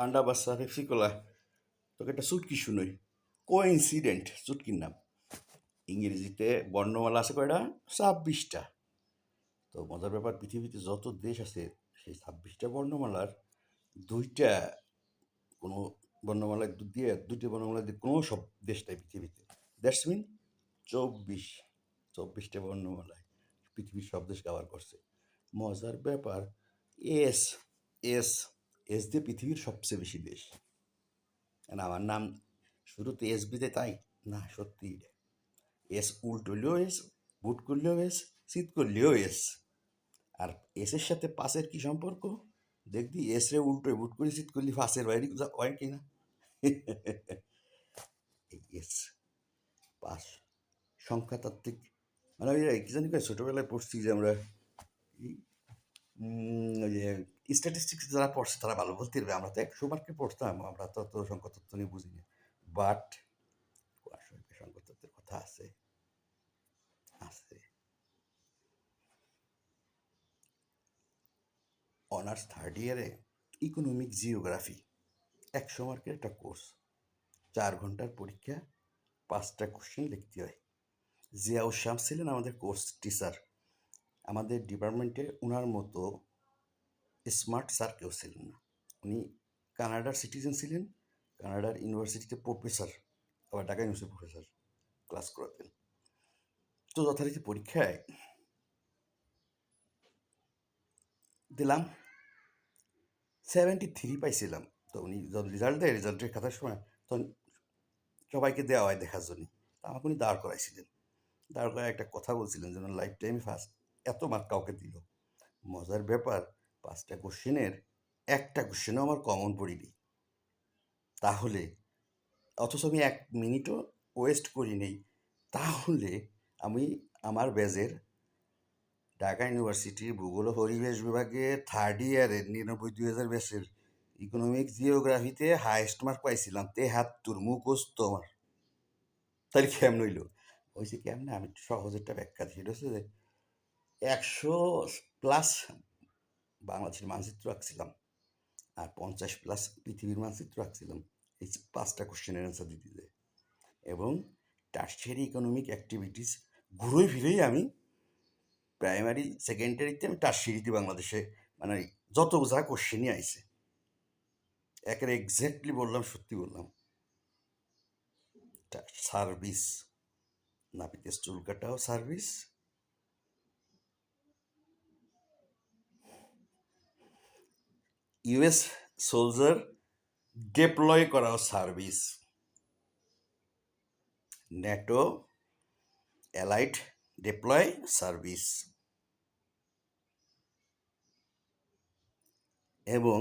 আন্ডা বাচ্চা পেপসিকোলা তোকে একটা চুটকি শুনোই কোইন্সিডেন্ট চুটকির নাম ইংরেজিতে বর্ণমালা আছে কয়টা 26টা। তো মজার ব্যাপার পৃথিবীতে যত দেশ আছে সেই 26টা বর্ণমালার দুইটা কোনো বর্ণমালায় দিয়ে দুইটা বর্ণমালা দিয়ে কোনো সব দেশ নাই পৃথিবীতে। দ্যাটস মিন 24টা বর্ণমালায় পৃথিবীর সব দেশ কভার করছে। মজার ব্যাপার এস এস এস দিয়ে পৃথিবীর সবচেয়ে বেশি দেশ। আর আমার নাম শুরুতে এস বিতে তাই না, সত্যি এস উল্টলেও এস, বুট করলেও এস, শীত করলেও এস। আর এসের সাথে পাসের কি সম্পর্ক? দেখবি এস রে উল্টো বুট করে শীত করলি পাসের বাইরে হয় কিনা। এই এস পাস সংখ্যাতাত্ত্বিক মানে ওই কি জানি ছোটোবেলায় পড়ছি যে আমরা ওই যে স্ট্যাটিস্টিক্স যারা পড়ছে তারা ভালো বলতে পারবে, আমরা তো 100 মার্কে পড়তাম, আমরা তো অত সংখ্যাতত্ত্ব নিয়ে বুঝি না। বাট সংখ্যাতত্ত্বের কথা আছে আছে অনার্স থার্ড ইয়ারে ইকোনমিক জিওগ্রাফি 100 মার্কের একটা কোর্স, 4 ঘন্টার পরীক্ষা, 5টা কোশ্চেন লিখতে হয়। জিয়াউল শামস ছিলেন আমাদের কোর্স টিচার। আমাদের ডিপার্টমেন্টে ওনার মতো স্মার্ট স্যার কেউ ছিলেন না। উনি কানাডার সিটিজেন ছিলেন, কানাডার ইউনিভার্সিটিতে প্রফেসর, আবার ঢাকা ইউনিভার্সিটি প্রফেসর ক্লাস করাতেন। তো যথারীতি পরীক্ষায় দিলাম, 73 পাইছিলাম। তো উনি যখন রেজাল্ট দেয়, রেজাল্টের খাতার সময় তখন সবাইকে দেওয়া হয় দেখার জন্য। তা আমাকে উনি দাঁড় করাইছিলেন, দাঁড় করায় একটা কথা বলছিলেন যেন লাইফ টাইমে ফার্স্ট এত মার্ক কাউকে দিল। মজার ব্যাপার 5টা কোশ্চেনের একটা কোশ্চেনও আমার কমন পড়িনি। তাহলে অথচ আমি 1 মিনিটও ওয়েস্ট করি নেই। তাহলে আমি আমার ব্যাজের ঢাকা ইউনিভার্সিটির ভূগোল ও পরিবেশ বিভাগে থার্ড ইয়ারের 99-2000 ব্যাচের ইকোনমিক জিওগ্রাফিতে হাইয়েস্ট মার্ক পাইছিলাম 73, মুখস্থ আমার। তাহলে কেমন হইল? হয়েছে কেমনে, আমি সহজ একটা ব্যাখ্যা দিই। সেটা হচ্ছে যে 100+ বাংলাদেশের মানচিত্র আঁকছিলাম আর 50+ পৃথিবীর মানচিত্র আঁকছিলাম এই 5টা কোশ্চেনের অ্যান্সার দিতে যায়। এবং টার্সিয়ারি ইকোনমিক অ্যাক্টিভিটিস ঘুরে ফিরেই আমি প্রাইমারি সেকেন্ডারিতে আমি টার্সিয়ারিতে বাংলাদেশে মানে যত যা কোশ্চেনই আইছে একেবারে এক্স্যাক্টলি বললাম, সত্যি বললাম। সার্ভিস, নাপিতের চুল কাটাও সার্ভিস, ইউএস সোলজার ডিপ্লয় করাও service, NATO allied deploy service, এবং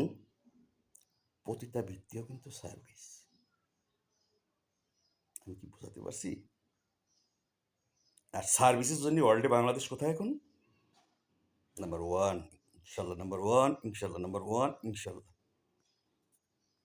পতিতাবৃত্তিও কিন্তু সার্ভিস। আমি কি বোঝাতে পারছি? আর সার্ভিসের জন্য ওয়ার্ল্ডে বাংলাদেশ কোথায় এখন? নাম্বার 1, ইনশাল্লাহ নাম্বার 1, ইনশাল্লাহ নাম্বার 1, ইনশাল্লাহ।